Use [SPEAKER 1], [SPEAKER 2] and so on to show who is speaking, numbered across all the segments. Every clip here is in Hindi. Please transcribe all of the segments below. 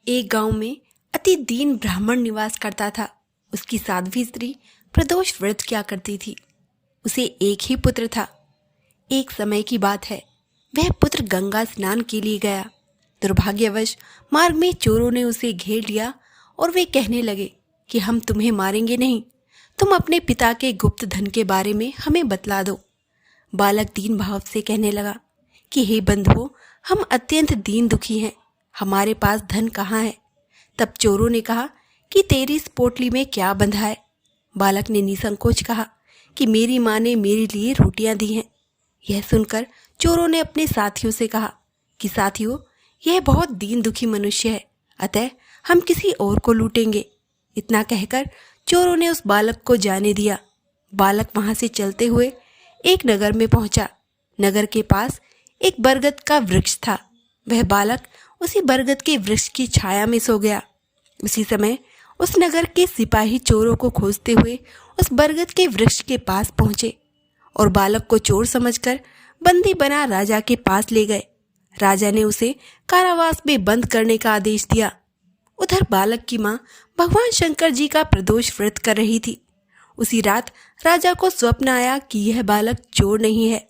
[SPEAKER 1] एक गांव में अति दीन ब्राह्मण निवास करता था। उसकी साध्वी स्त्री प्रदोष व्रत किया करती थी। उसे एक ही पुत्र था। एक समय की बात है, वह पुत्र गंगा स्नान के लिए गया। दुर्भाग्यवश मार्ग में चोरों ने उसे घेर लिया और वे कहने लगे कि हम तुम्हें मारेंगे नहीं, तुम अपने पिता के गुप्त धन के बारे में हमें बतला दो। बालक दीन भाव से कहने लगा कि हे बंधुओं, हम अत्यंत दीन दुखी हैं, हमारे पास धन कहाँ है। तब चोरों ने कहा कि तेरी इस पोटली में क्या बंधा है। बालक ने निसंकोच कहा कि मेरी माँ ने मेरे लिए रोटियां दी हैं। यह सुनकर चोरों ने अपने साथियों से कहा कि साथियों, यह बहुत दीन दुखी मनुष्य है, अतः हम किसी और को लूटेंगे। इतना कहकर चोरों ने उस बालक को जाने दिया। बालक वहां से चलते हुए एक नगर में पहुंचा। नगर के पास एक बरगद का वृक्ष था। वह बालक उसी बरगद के वृक्ष की छाया में सो गया। उसी समय उस नगर के सिपाही चोरों को खोजते हुए उस बरगद के वृक्ष के पास पहुंचे और बालक को चोर समझकर बंदी बना राजा के पास ले गए। राजा ने उसे कारावास में बंद करने का आदेश दिया। उधर बालक की मां भगवान शंकर जी का प्रदोष व्रत कर रही थी। उसी रात राजा को स्वप्न आया कि यह बालक चोर नहीं है,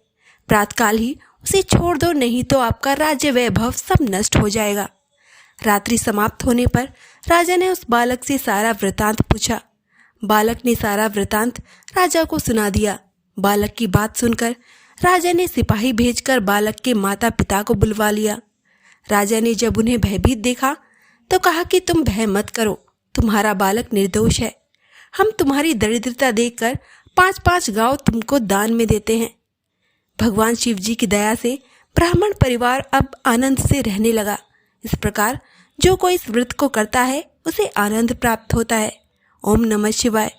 [SPEAKER 1] प्रातःकाल ही उसे छोड़ दो, नहीं तो आपका राज्य वैभव सब नष्ट हो जाएगा। रात्रि समाप्त होने पर राजा ने उस बालक से सारा वृतांत पूछा। बालक ने सारा वृतांत राजा को सुना दिया। बालक की बात सुनकर राजा ने सिपाही भेजकर बालक के माता पिता को बुलवा लिया। राजा ने जब उन्हें भयभीत देखा तो कहा कि तुम भय मत करो, तुम्हारा बालक निर्दोष है। हम तुम्हारी दरिद्रता देखकर 5-5 गांव तुमको दान में देते हैं। भगवान शिव जी की दया से ब्राह्मण परिवार अब आनंद से रहने लगा। इस प्रकार जो कोई इस व्रत को करता है उसे आनंद प्राप्त होता है। ओम नमः शिवाय।